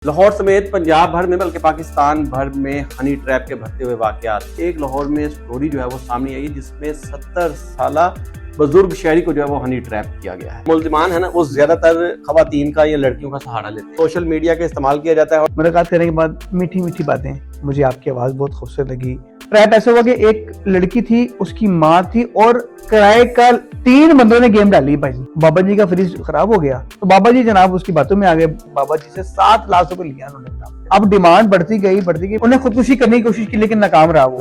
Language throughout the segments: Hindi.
लाहौर समेत पंजाब भर में बल्कि पाकिस्तान भर में हनी ट्रैप के बढ़ते हुए वाकयात। एक लाहौर में स्टोरी जो है वो सामने आई है जिसमें 70 साला बुजुर्ग शहरी को जो है वो हनी ट्रैप किया गया है। मुल्जिमान है ना, वो ज्यादातर खवातीन का या लड़कियों का सहारा लेते हैं। सोशल मीडिया का इस्तेमाल किया जाता है। मुलाकात करने के बाद मीठी मीठी बातें, मुझे आपकी आवाज बहुत खूबसूरत लगी। ट्रैप ऐसा हुआ कि एक लड़की थी, उसकी माँ थी और किराए का 3 बंदों ने गेम डाली। भाई बाबा जी का फ्रिज खराब हो गया तो बाबा जी जनाब उसकी बातों में आ गए। बाबा जी से 7 लाख रुपए लिया उन्होंने। अब डिमांड बढ़ती गई। उन्हें खुदकुशी करने की कोशिश की लेकिन नाकाम रहा वो।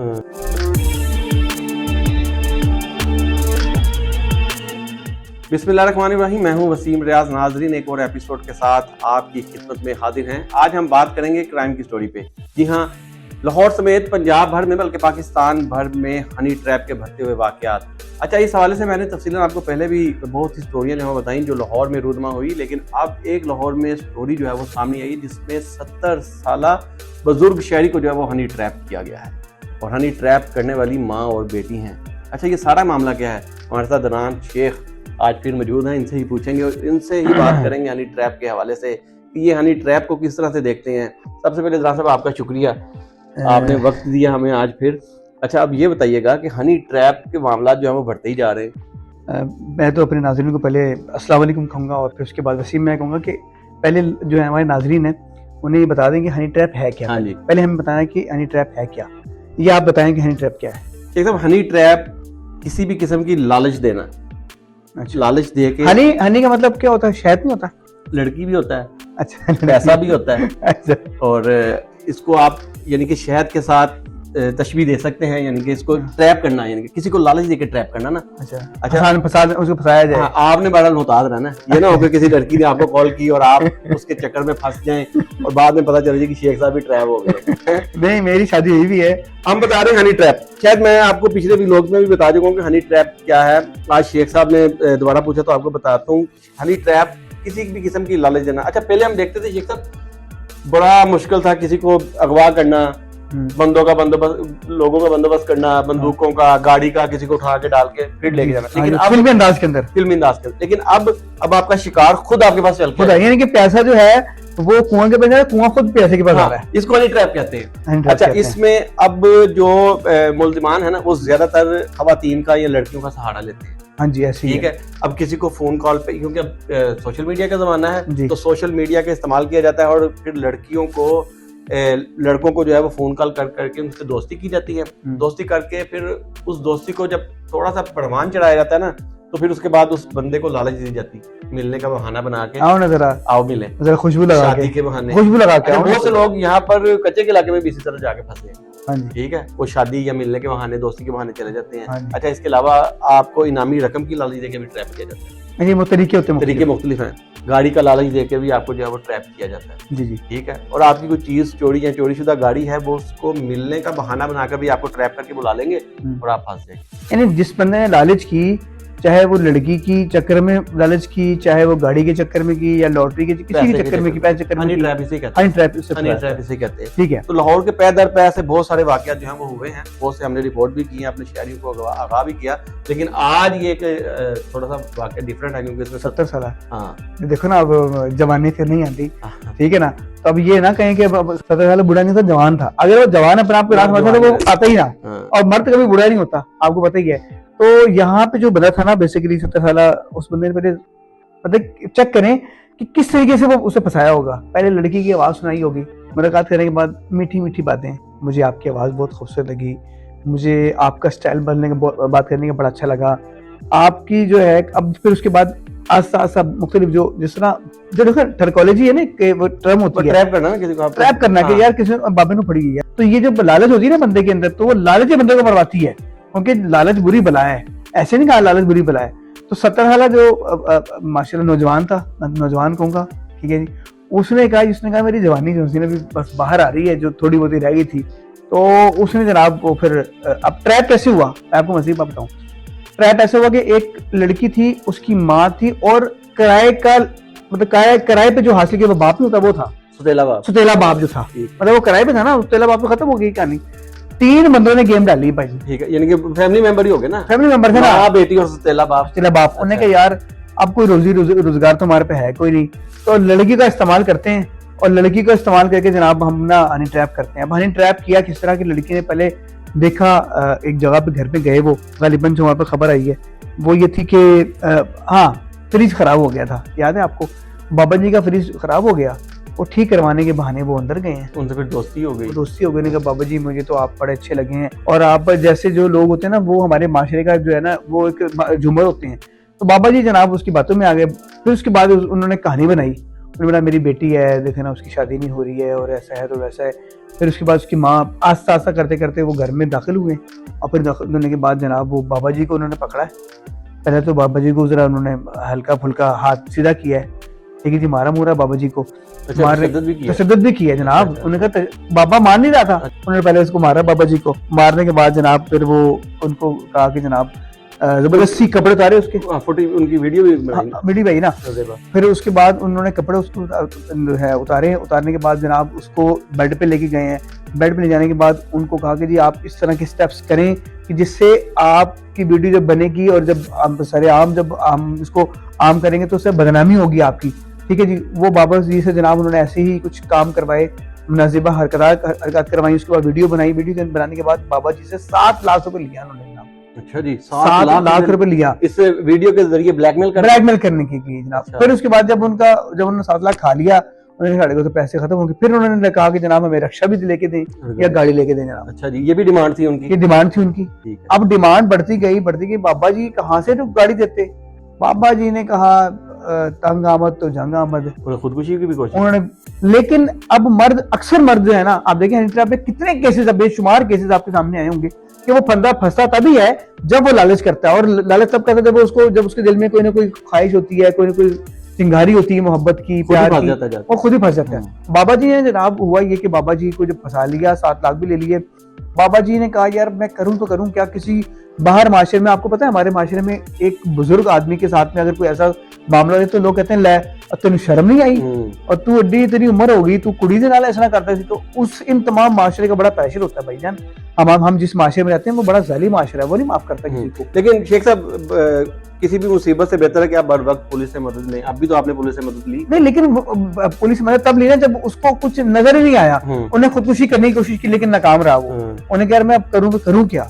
बिस्मिल्लाहिर्रहमानिर्रहीम। मैं हूं वसीम रियाज। नाजरीन, एक और एपिसोड के साथ आपकी खिदमत में हाजिर हैं। आज हम बात करेंगे क्राइम की स्टोरी पे। जी हां, लाहौर समेत पंजाब भर में बल्कि पाकिस्तान भर में हनी ट्रैप के बढ़ते हुए वाकयात। अच्छा, इस हवाले से मैंने तफसीलन आपको पहले भी बहुत सी स्टोरियां जो है बताई जो लाहौर में रूनमा हुई, लेकिन अब एक लाहौर में स्टोरी जो है वो सामने आई जिसमें 70 साला बुजुर्ग शहरी को जो है वो हनी ट्रैप किया गया है और हनी ट्रैप करने वाली माँ और बेटी हैं। अच्छा, ये सारा मामला क्या है? हमारे साथ दनान शेख आज फिर मौजूद हैं। इनसे ही पूछेंगे और इनसे ही बात करेंगे हनी ट्रैप के हवाले से कि ये हनी ट्रैप को किस तरह से देखते हैं। सबसे पहले दरान साहब आपका शुक्रिया, आपने वक्त दिया हमें आज फिर। अच्छा, अब ये बताइएगा कि हनी ट्रैप के मामला जो है वो बढ़ते ही जा रहे हैं। मैं तो अपने नाज़रीन को पहले अस्सलाम वालेकुम कहूँगा और फिर उसके बाद वसीम मैं कहूँगा कि पहले जो है हमारे नाज़रीन हैं उन्हें ये बता दें कि हनी ट्रैप है क्या। हाँ जी, पहले हमें बताया कि हनी ट्रैप है क्या, ये आप बताएं कि हनी ट्रैप क्या है। एकदम हनी ट्रैप किसी भी किस्म की लालच देना। अच्छा, लालच दे के। हनी का मतलब क्या होता है? शहद नहीं होता? लड़की भी होता है, अच्छा, पैसा भी होता है। अच्छा, और इसको आप यानी कि शहद के साथ तशबीह दे सकते हैं, यानी कि इसको ट्रैप करना, यानी कि किसी को लालच देके ट्रैप करना ना। अच्छा, उसको फंसाया जाए। हाँ, आपने बड़ा मुहताज रहना, ये ना हो कि किसी लड़की ने आपको कॉल की और आप उसके चक्कर में फंस जाएं और बाद में पता चल जाए कि शेख साहब भी ट्रैप हो गए। नहीं, मेरी शादी यही भी है। हम बता रहे हैं हनी ट्रैप। शायद मैं आपको पिछले व्लॉग में भी बता चुका हूँ कि हनी ट्रैप क्या है। आज शेख साहब ने दोबारा पूछा तो आपको बताता हूँ। हनी ट्रैप किसी भी किस्म की लालच देना। अच्छा, पहले हम देखते थे शेख साहब, बड़ा मुश्किल था किसी को अगवा करना, बंदों का बंदोबस्त, लोगों का बंदोबस्त करना, बंदूकों का, गाड़ी का, किसी को उठा के डाल के फिर लेके जाना। लेकिन अब फिल्मी अंदाज के अंदर, लेकिन अब आपका शिकार खुद आपके पास चल के, यानी कि पैसा जो है वो कुआं के पास है, कुआं खुद पैसे के पास आ रहा है। इसको हनी ट्रैप कहते हैं। अच्छा, इसमें अब जो मुल्जिमान है ना, वो ज्यादातर खवातीन का या लड़कियों का सहारा लेते हैं। हाँ जी, ऐसे ठीक है। अब किसी को फोन कॉल पे, क्योंकि अब सोशल मीडिया का जमाना है तो सोशल मीडिया का इस्तेमाल किया जाता है और फिर लड़कों को जो है वो फोन कॉल कर करके उनसे दोस्ती की जाती है। दोस्ती करके फिर उस दोस्ती को जब थोड़ा सा परवान चढ़ाया जाता है ना, तो फिर उसके बाद उस बंदे को लालच दी जाती, मिलने का बहाना बना के, आओ ना जरा, आओ मिले, जरा खुशबू लगा शादी के बहाने, खुशबू लगा के। बहुत से लोग यहाँ पर कच्चे के इलाके में भी इसी तरह जाके फंसे हैं। ठीक है, वो शादी या मिलने के बहाने, दोस्ती के बहाने चले जाते हैं। अच्छा, इसके अलावा आपको इनामी रकम की लालच देके भी ट्रैप किया जाता है। ये तरीके होते हैं, तरीके मुख्तलिफ हैं। गाड़ी का लालच देके भी आपको जो है वो ट्रैप किया जाता है। जी जी, ठीक है। और आपकी कोई चीज चोरी या चोरीशुदा गाड़ी है, वो उसको मिलने का बहाना बनाकर भी आपको ट्रैप करके बुला लेंगे और आप फंस जाएंगे। यानी जिस बंदे ने लालच की, चाहे वो लड़की की चक्कर में लालच की, चाहे वो गाड़ी के चक्कर में की या लॉटरी के किसी के चक्कर में की, पैसे चक्कर में, हनी ट्रैप इसे कहते हैं। ठीक है। तो लाहौर के पै दर पै ऐसे बहुत सारे वाकयात जो हैं वो हुए हैं। बहुत से हमने रिपोर्ट भी की है, अपने शहरियों को आगाह भी किया। लेकिन आज ये थोड़ा सा वाकया डिफरेंट है क्योंकि इसमें 70 साल। हाँ, देखो ना, अब जवानी फिर नहीं आती। ठीक है ना, तो अब ये ना कहें कि 70 साल बुढ़ा नहीं था, जवान था। अगर वो जवान अपने आप को तो वो आता ही ना, और मर्द कभी बुढ़ा नहीं होता, आपको पता ही है। तो यहाँ पे जो बंदा था ना, बेसिकली 70 साल, उस बंदे ने पहले मतलब चेक करें कि किस तरीके से वो उसे फंसाया होगा। पहले लड़की की आवाज सुनाई होगी, मुलाकात करने के बाद मीठी मीठी बातें, मुझे आपकी आवाज बहुत खूबसूरत लगी, मुझे आपका स्टाइल बोलने का, बात करने का बड़ा अच्छा लगा, आपकी जो है। अब फिर उसके बाद आस्ता आस्ता मुख्तलिफ जो जिस तरह जो देखो टर्कोलॉजी है ना, कि वो टर्म होती है ट्रैप करना, किसी को ट्रैप करना कि यार किसी बाबे ने पड़ी है। तो ये जो लालच होती है ना बंदे के अंदर, तो वो लालच बंदे को मरवाती है, क्योंकि लालच बुरी बला है। ऐसे नहीं कहा लालच बुरी बला है। तो 70 साल जो माशाल्लाह नौजवान था, नौजवान कहूँगा, ठीक है जी, उसने कहा मेरी जवानी जो भी बस बाहर आ रही है, जो थोड़ी बहुत रह गई थी। तो उसने जनाब को फिर अब ट्रैप कैसे हुआ, मैं आपको मज़ीद बताऊँ। ट्रैप ऐसा हुआ कि एक लड़की थी, उसकी माँ थी और किराए का मतलब किराए पे जो हासिल किया वो बाप नहीं होता, वो था सुतेला बाप जो था, मतलब वो किराए पे था ना, सुतेला बाप तो खत्म हो गई कहानी। 3 बंदों ने गेम डाली भाई। ठीक है, यानी कि फैमिली मेंबर ही हो गए ना, फैमिली मेंबर थे ना, बेटी और सुतेला बाप। उन्होंने कहा यार अब कोई रोजगार तो हमारे पे है कोई नहीं, तो लड़की का इस्तेमाल करते हैं और लड़की को इस्तेमाल करके जनाब हम ना हनी ट्रैप करते हैं। अब हनी ट्रैप किया किस तरह की, लड़की ने पहले देखा एक जगह पे घर पे गए वो, गालिबन जो वहाँ पे खबर आई है वो ये थी कि हाँ फ्रिज खराब हो गया था, याद है आपको, बाबा जी का फ्रिज खराब हो गया, वो ठीक करवाने के बहाने वो अंदर गए हैं, उनसे फिर दोस्ती हो गई। दोस्ती हो गई, ने कहा बाबा जी मुझे तो आप बड़े अच्छे लगे हैं, और आप जैसे जो लोग होते हैं ना वो हमारे माशरे का जो है ना वो एक झूमर होते हैं। तो बाबा जी जनाब उसकी बातों में आ गए। फिर उसके बाद उन्होंने कहानी बनाई, उन्होंने बोला मेरी बेटी है, देखे ना उसकी शादी नहीं हो रही है और ऐसा है तो वैसा है। फिर उसके बाद उसकी माँ आस्ता आस्ता करते करते वो घर में दाखिल हुए, और फिर दाखिल होने के बाद जनाब वो बाबा जी को उन्होंने पकड़ा है। पहले तो बाबा जी को जरा उन्होंने हल्का फुल्का हाथ सीधा किया है, ठीक है जी, मारा मुरा बाबा जी को, तशद्दुद भी किया जनाब। उन्होंने कहा बाबा मान नहीं रहा था, उन्होंने पहले उसको मारा बाबा जी को। मारने के बाद जनाब फिर वो उनको कहा कि जनाब जबरदस्ती कपड़े उतारे उसके, उनकी वीडियो भी भाई ना। फिर उसके बाद उन्होंने कपड़े उसको है उतारे, उतारने के बाद जनाब उसको बेड पे लेके गए हैं। बेड पे ले जाने के बाद उनको कहा कि जी आप इस तरह के स्टेप्स करें कि जिससे आपकी वीडियो जब बनेगी और जब हम सरेआम जब हम इसको आम करेंगे तो उससे बदनामी होगी आपकी, ठीक है जी। वो बाबा जी से जनाब उन्होंने ऐसे ही कुछ काम करवाए, मुनाजिबा हरकत करवाई, उसके बाद वीडियो बनाई। वीडियो बनाने के बाद बाबा जी से 7 लाख रुपए लिया उन्होंने। अच्छा जी, 7 लाख रुपए लिया इस वीडियो के जरिए ब्लैकमेल करने के लिए जनाब। अच्छा। फिर उसके बाद जब उन्होंने 7 लाख खा लिया, उन्होंने साढ़े को तो पैसे खत्म हो गए। फिर उन्होंने कहा कि जनाब हमें रक्षा भी लेके दें या गाड़ी लेके दें जनाब। अच्छा जी, ये भी डिमांड थी उनकी, ये डिमांड थी उनकी। अब डिमांड बढ़ती गई, बाबा जी कहाँ से गाड़ी देते। बाबा जी ने कहा तंग आमद तो जंग आमद, खुदकुशी की भी कोशिश उन्होंने। लेकिन अब अक्सर मर्द जो है ना, आप देखें हनी ट्रैप पे कितने केसेस, बेशुमार केसेस आपके सामने आए होंगे कि वो बंदा फंसता तभी है जब वो लालच करता है। और लालच तब करता है जब उसके दिल में कोई ना कोई ख्वाहिश होती है, कोई ना कोई चिंगारी होती है मोहब्बत की, प्यार की, वो खुद ही फंस जाता है। बाबा जी ने जनाब हुआ ये कि बाबा जी को जब फंसा लिया, 7 लाख भी ले लिए, बाबा जी ने कहा यार मैं करूं तो करूं क्या। किसी बाहर माशरे में, आपको पता है हमारे माशरे में एक बुजुर्ग आदमी के साथ में अगर कोई ऐसा मामला है तो लोग कहते हैं ले तेन शर्म नहीं आई, और तू एडी तेरी उम्र हो गई, तू कुड़ी दे नाल ऐसा करता थी। तो उस इन तमाम माशरे का बड़ा प्रेशर होता है भाईजान। हम जिस माशरे में रहते हैं वो बड़ा जालिम माशरा है, वो नहीं माफ करता किसी को। लेकिन शेख साहब किसी भी मुसीबत से बेहतर है कि आप बर वक्त पुलिस से मदद लें। अभी तो आपने पुलिस से मदद ली नहीं, लेकिन पुलिस मदद तब ली ना जब उसको कुछ नजर ही नहीं आया। उन्हें खुदकुशी करने की कोशिश की लेकिन नाकाम रहा वो। उन्हें कह मैं अब करूं तो करूं क्या।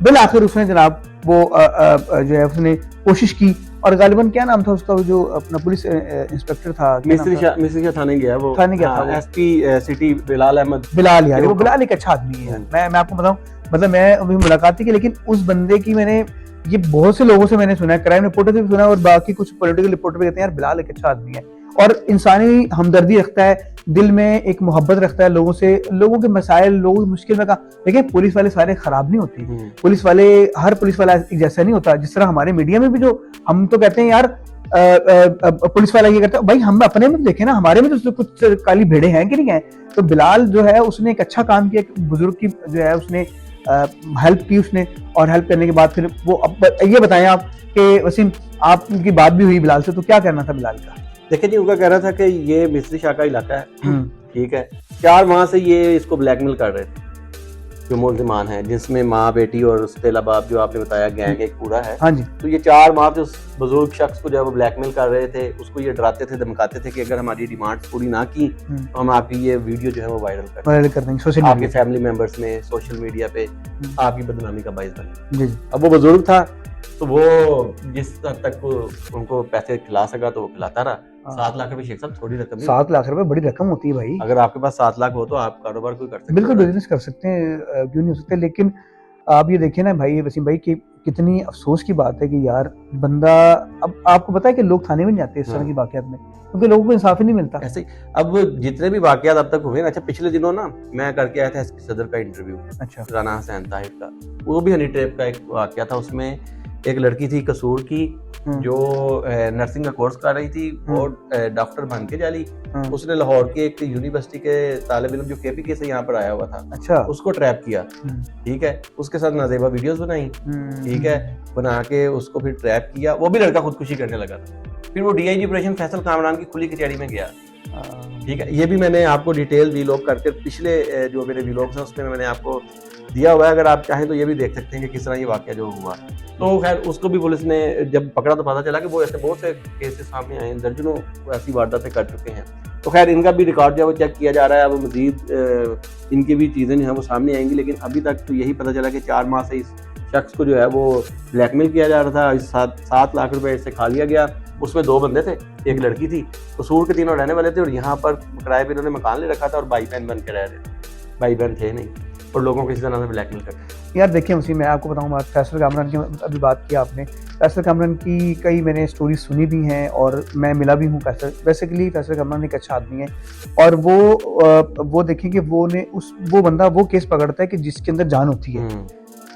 बिल आखिर उसने जनाब वो जो है उसने कोशिश की, और गालिबन क्या नाम था उसका, जो अपना पुलिस इंस्पेक्टर था, मिस्त्री शाह थाने गया वो, थाने गया था एसपी सिटी बिलाल अहमद। बिलाल यार, वो बिलाल एक अच्छा आदमी है। मैं आपको बताऊं, मतलब मैं अभी मुलाकात थी, लेकिन उस बंदे की मैंने ये बहुत से लोगों से मैंने सुना है, क्राइम रिपोर्टर से भी सुना है, और बाकी कुछ पॉलिटिकल रिपोर्टर भी कहते हैं यार बिलाल एक अच्छा आदमी है और इंसानी हमदर्दी रखता है, दिल में एक मोहब्बत रखता है लोगों से, लोगों के मसाइल, लोगों की मुश्किल में का। देखिए पुलिस वाले सारे खराब नहीं होते, पुलिस वाले, हर पुलिस वाला एक जैसा नहीं होता। जिस तरह हमारे मीडिया में भी जो हम तो कहते हैं यार पुलिस वाला ये करता है, भाई हम अपने में देखें ना, हमारे में तो कुछ काली भेड़े हैं कि नहीं है। तो बिलाल जो है उसने एक अच्छा काम किया, बुजुर्ग की जो है उसने हेल्प की उसने, और हेल्प करने के बाद फिर वो ये बताएं आप कि वसीम आपकी बात भी हुई बिलाल से, तो क्या करना था बिलाल का? देखिए जी, उनका कहना था कि ये मिस्त्री शाह का इलाका है, ठीक है, 4 माह से ये इसको ब्लैकमेल कर रहे थे, जो मुल्जिमान है, जिसमें माँ बेटी और उसके अलावा जो आपने बताया गैंग एक पूरा है। हाँ जी। तो ये 4 माह से उस बुजुर्ग शख्स को जो है वो ब्लैकमेल कर रहे थे, उसको ये डराते थे, धमकाते थे कि अगर हमारी डिमांड्स पूरी ना की तो हम आपकी ये वीडियो जो है वो वायरल कर देंगे, आपके फैमिली मेंबर्स में, सोशल मीडिया पे आपकी बदनामी का बाइस बने। अब वो बुजुर्ग था तो वो जिस हद तक उनको पैसे खिला सका तो वो खिलाता रहा। 7 लाख रुपए शेख साहब थोड़ी रकम नहीं। 7 लाख रुपए बड़ी रकम होती है भाई। अगर आपके पास 7 लाख हो तो आप कारोबार कोई कर सकते हैं, बिल्कुल बिजनेस कर सकते हैं, क्यों नहीं हो सकते। लेकिन आप ये देखिए ना भाई वसीम भाई कि कितनी अफसोस की बात है कि यार बंदा, अब आपको पता है कि लोग थाने में नहीं जाते इस तरह की वाकयात में, क्योंकि लोगों को इंसाफ ही नहीं मिलता। ऐसे ही अब जितने भी वाकयात अब तक हुए ना, अच्छा पिछले दिनों ना मैं करके आया था एसपी सदर का इंटरव्यू, अच्छा राना हसैन ताहिर का, वो भी हनी ट्रैप का एक वाकया था। उसमें एक लड़की थी कसूर की जो नर्सिंग का कोर्स कर रही थी और डॉक्टर बन के जाली, उसने लाहौर के एक यूनिवर्सिटी के तालिब इल्म जो केपीके से यहाँ पर आया हुआ था, अच्छा उसको ट्रैप किया, ठीक है, उसके साथ नाजेबा वीडियोस बनाई, ठीक है, बना के उसको फिर ट्रैप किया। वो भी लड़का खुदकुशी करने लगा था। फिर वो डीआईजी ऑपरेशन फैसल कामरान की खुली कचहरी में गया, ठीक है, ये भी मैंने आपको डिटेल वीलॉग करके पिछले जो मेरे वीलॉग्स हैं उसमें मैंने आपको दिया हुआ है, अगर आप चाहें तो ये भी देख सकते हैं कि किस तरह ये वाकया जो हुआ। तो खैर उसको भी पुलिस ने जब पकड़ा तो पता चला कि वो ऐसे बहुत से केसेस सामने आए हैं, दर्जनों ऐसी वारदातें कर चुके हैं। तो खैर इनका भी रिकॉर्ड जो है वो चेक किया जा रहा है, अब मजीद इनकी भी चीज़ें जो हैं वो सामने आएंगी। लेकिन अभी तक तो यही पता चला कि 4 माह से इस शख्स को जो है वो ब्लैकमेल किया जा रहा था। इस 7 लाख रुपए इससे खा लिया गया। उसमें 2 बंदे थे, एक लड़की थी। कसूर के तीनों रहने वाले थे और यहाँ पर किराए पे इन्होंने मकान ले रखा था और भाई बहन बन के रह रहे थे। भाई बहन थे नहीं और लोगों को इसी तरह से ब्लैकमेल करते। यार देखिए वसीम, मैं आपको बताऊँ बात, फैसल कामरान की अभी बात किया आपने। फैसल कामरान की कई मैंने स्टोरी सुनी भी हैं और मैं मिला भी हूँ। बेसिकली फैसल कामरान एक अच्छा आदमी है और वो देखें कि वो बंदा वो केस पकड़ता है कि जिसके अंदर जान होती है।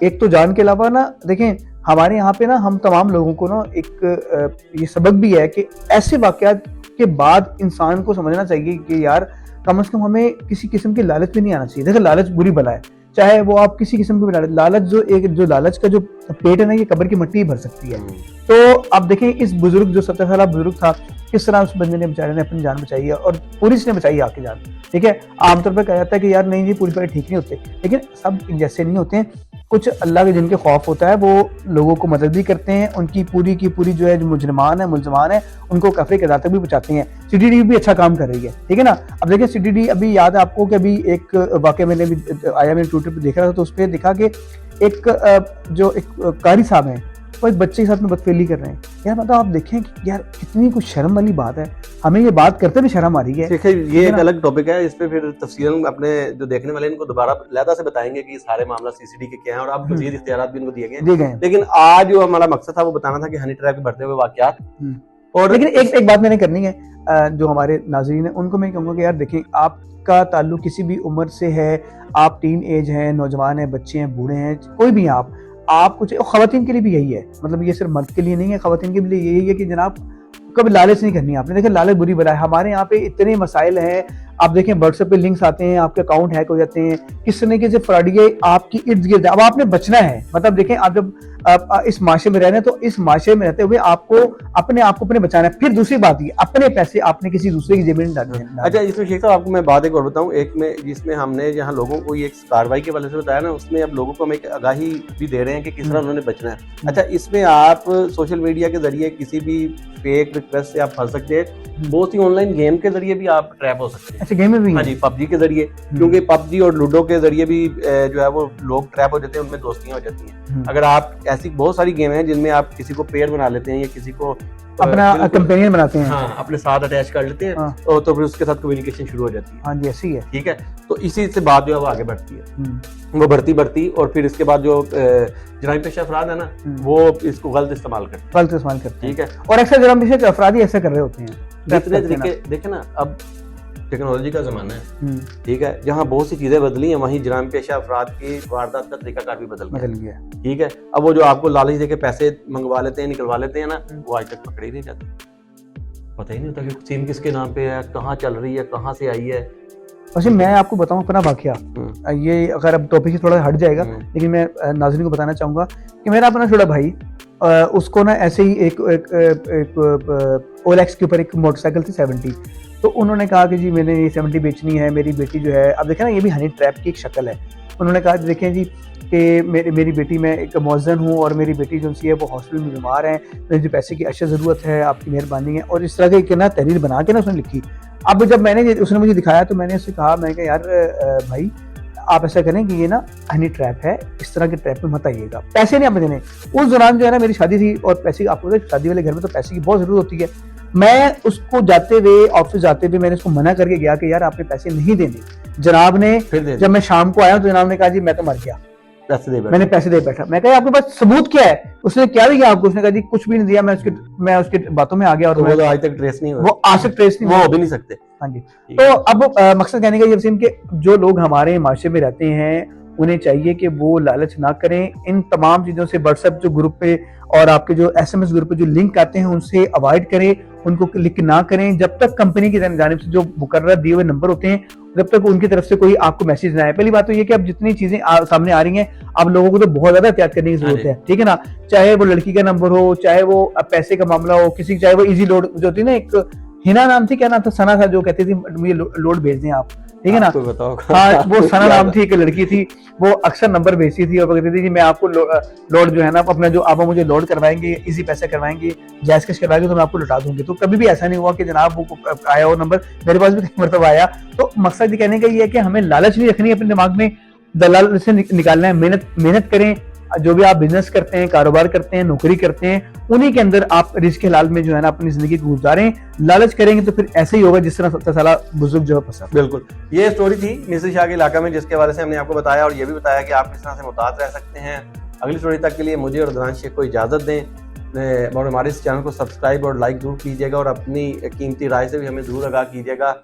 एक तो जान के अलावा ना देखें, हमारे यहाँ पे ना हम तमाम लोगों को ना एक ये सबक भी है कि ऐसे वाकयात के बाद इंसान को समझना चाहिए कि यार कम से कम हमें किसी किस्म की लालच भी नहीं आना चाहिए। देखो लालच बुरी बला है, चाहे वो आप किसी किस्म की लालच जो लालच का जो पेट है ना, ये कब्र की मिट्टी ही भर सकती है। तो अब देखें इस बुजुर्ग जो 70 साल बुजुर्ग था, किस तरह उस बंदे ने बेचारे ने अपनी जान बचाई है और पुलिस ने बचाई आके जान। ठीक है, आमतौर पर कहा जाता है कि यार नहीं जी पुलिस वाले ठीक नहीं होते, लेकिन सब जैसे नहीं होते हैं। कुछ अल्लाह के जिनके खौफ होता है वो लोगों को मदद भी करते हैं, उनकी पूरी की पूरी जो है जो मुलजमान है उनको काफी कदार तक भी बचाते हैं। सीडीडी भी अच्छा काम कर रही है, ठीक है ना। अब देखिए सीडीडी, अभी याद है आपको कि अभी एक वाकया मैंने भी आया, मैंने ट्विटर पे देख रहा था, तो उस पर देखा कि एक कारी साहब हैं, वो एक बच्चे के साथ में बदफेली कर रहे हैं। यार मतलब आप देखें कि यार कितनी कुछ शर्म वाली बात है, हमें ये बात करते भी शर्म आ रही है। देखिए ये एक अलग टॉपिक है, इस पे फिर तफसीलन अपने जो देखने वाले इनको दोबारा लहदा से बताएंगे कि सारे मामला सीसीडी के क्या है और आप मजीद इख्तियारात भी इनको दिए गए। लेकिन आज जो हमारा मकसद था वो बताना था कि हनी ट्रैप के बढ़ते हुए वाकयात। और लेकिन एक बात मैंने करनी है, जो हमारे नाज़रीन है उनको मैं कहूँगा कि यार देखिए आपका ताल्लुक किसी भी उम्र से है, आप टीन एज हैं, नौजवान हैं, बच्चे हैं, बूढ़े हैं, कोई भी आप कुछ, खवातीन के लिए भी यही है, मतलब ये सिर्फ मर्द के लिए नहीं है, खवातीन के लिए यही है कि जनाब कभी लालच नहीं करनी आपने। देखिए लालच बुरी बला है। हमारे यहाँ पे इतने मसाइल हैं, आप देखें व्हाट्सएप पे लिंक्स आते हैं, आपके अकाउंट हैक हो जाते हैं, किस तरीके से फ्रॉडिये आपकी इर्द गिर्द। अब आपने बचना है, मतलब देखें आप जब इस माशरे में रह रहे हैं तो इस माशरे में रहते हुए आपको अपने बचाना है। फिर दूसरी बात ये, अपने पैसे आपने किसी दूसरे की जेब में नहीं डालने। अच्छा इसमें शेख साहब आपको मैं बात एक और बताऊं, एक में जिसमें हमने जहां लोगों को ये एक कार्रवाई के वाले से बताया ना, उसमें अब लोगों को हम एक आगाही भी दे रहे हैं कि किस तरह उन्होंने बचना है। अच्छा इसमें आप सोशल मीडिया के जरिए किसी भी फेक रिक्वेस्ट से आप फंस सकते हैं, बहुत ही ऑनलाइन गेम के जरिए भी आप ट्रैप हो सकते हैं। अच्छा गेम में भी? हाँ जी, पबजी के जरिए, क्योंकि पबजी और लूडो के जरिए भी जो है वो लोग ट्रैप हो जाते हैं, उनमें दोस्तियां हो जाती हैं। अगर आप ऐसी बहुत सारी गेम हैं जिनमें आप किसी को पेयर बना लेते हैं या किसी को अपना कंपेनियन बनाते हैं, हाँ, अपने साथ अटैच कर लेते हैं, हाँ, तो फिर उसके साथ कम्युनिकेशन शुरू हो जाती है। हाँ जी ऐसी है, ठीक है। तो इसी से बात जो है वो आगे बढ़ती है, वो बढ़ती और फिर इसके बाद जो जराइम पेशा अफराद है ना, वो इसको गलत इस्तेमाल करते हैं। ठीक है। और अक्सर जराइम पेशा अफराद ही ऐसा कर रहे होते हैं। जितने तरीके देखे ना, अब टेक्नोलॉजी का जमाना है, ठीक है, जहाँ बहुत सी चीजें बदली हैं वहीं जराइम पेशा अफराद की वारदात का तरीकाकार भी बदल गया। ठीक है। अब वो जो आपको लालच देके पैसे मंगवा लेते हैं, निकलवा लेते हैं ना, वो आज तक पकड़े ही नहीं जाते। पता ही नहीं होता कि सिम किसके नाम पे है, कहाँ चल रही है, कहाँ से आई है। वैसे मैं आपको बताऊं अपना वाकया, ये अगर अब टॉपिक से थोड़ा हट जाएगा, लेकिन मैं नाज़रीन को बताना चाहूंगा कि मेरा अपना छोटा भाई, उसको ना ऐसे ही एक OLX के ऊपर एक मोटरसाइकिल थी 70, तो उन्होंने कहा कि जी मैंने ये 70 बेचनी है, मेरी बेटी जो है, अब देखें ना ये भी हनी ट्रैप की एक शक्ल है। उन्होंने कहा देखें जी कि मेरी बेटी, मैं एक मौज़न हूँ और मेरी बेटी जो सी है वो हॉस्पिटल में बीमार है, मुझे पैसे की अशद ज़रूरत है, आपकी मेहरबानी है। और इस तरह की ना तहरीर बना के ना उसने लिखी। अब जब उसने मुझे दिखाया तो मैंने उससे कहा, मैं यार भाई आप ऐसा करें कि ये ना हनी ट्रैप है, इस तरह के ट्रैप में मत आइएगा, पैसे नहीं आप देने। उस दौरान जो है ना मेरी शादी थी और पैसे, आपको शादी वाले घर में तो पैसे की बहुत जरूरत होती है। मैं उसको जाते हुए, ऑफिस जाते हुए मैंने उसको मना करके गया कि यार आपने पैसे नहीं देने। जनाब ने जब मैं शाम को आया तो जनाब ने कहा जी मैं तो मर गया, मैंने पैसे दे बैठा। मैं कहा आपके पास सबूत क्या है? उसने क्या दिया आपको? उसने कहा जी कुछ भी नहीं दिया, मैं उसके बातों में आ गया। और वो तो आज तक ट्रेस नहीं हुआ, वो आज तक ट्रेस नहीं, वो हो भी नहीं सकते। हाँ जी। तो अब मकसद कहने का ये वसीम कि जो लोग हमारे माशरे में रहते हैं उन्हें चाहिए कि वो लालच ना करें। इन तमाम चीज़ों से, व्हाट्सएप जो ग्रुप पे और आपके जो SMS ग्रुप पे जो लिंक आते हैं उनसे अवॉइड करें, उनको क्लिक ना करें जब तक कंपनी की जानिब से जो मुकर्रर दिए हुए नंबर होते हैं जब तक उनकी तरफ से कोई आपको मैसेज ना आए। पहली बात तो ये कि अब जितनी चीजें सामने आ रही हैं, अब लोगों को तो बहुत ज्यादा एहतियात करने की जरूरत है, ठीक है ना। चाहे वो लड़की का नंबर हो, चाहे वो पैसे का मामला हो, चाहे वो इजी लोड जो होती है ना, एक हिना नाम थी, क्या नाम था, सना था, जो कहती थी मुझे लोड भेज दें आप, ठीक है ना। आपको बताओ। हाँ, वो सना नाम थी, एक लड़की थी, वो अक्सर नंबर भेजती थी और वो कहती थी कि मैं आपको लोड जो है ना अपना, जो आप मुझे लोड करवाएंगे, इसी पैसे करवाएंगे, जैस कैश करवाएंगे तो मैं आपको लौटा दूंगी। तो कभी भी ऐसा नहीं हुआ कि जनाब वो आया वो नंबर, मेरे पास भी कई मरतबा आया। तो मकसद ये कहने का ये है कि हमें लालच नहीं रखनी है अपने दिमाग में, दलाल से निकालना है। मेहनत करें, जो भी आप बिजनेस करते हैं, कारोबार करते हैं, नौकरी करते हैं, उन्हीं के अंदर आप रिस्क हलाल में जो है ना अपनी जिंदगी को गुजारें। लालच करेंगे तो फिर ऐसे ही होगा जिस तरह 70 साल बुजुर्ग जो है पसंद। बिल्कुल, ये स्टोरी थी मिस्र शाह के इलाका में, जिसके बारे से हमने आपको बताया और ये भी बताया कि आप किस तरह से मुताद रह सकते हैं। अगली स्टोरी तक के लिए मुझे और अदनान शेख को इजाज़त दें और हमारे इस चैनल को सब्सक्राइब और लाइक जरूर कीजिएगा और अपनी कीमती राय से भी हमें जरूर आगाह कीजिएगा।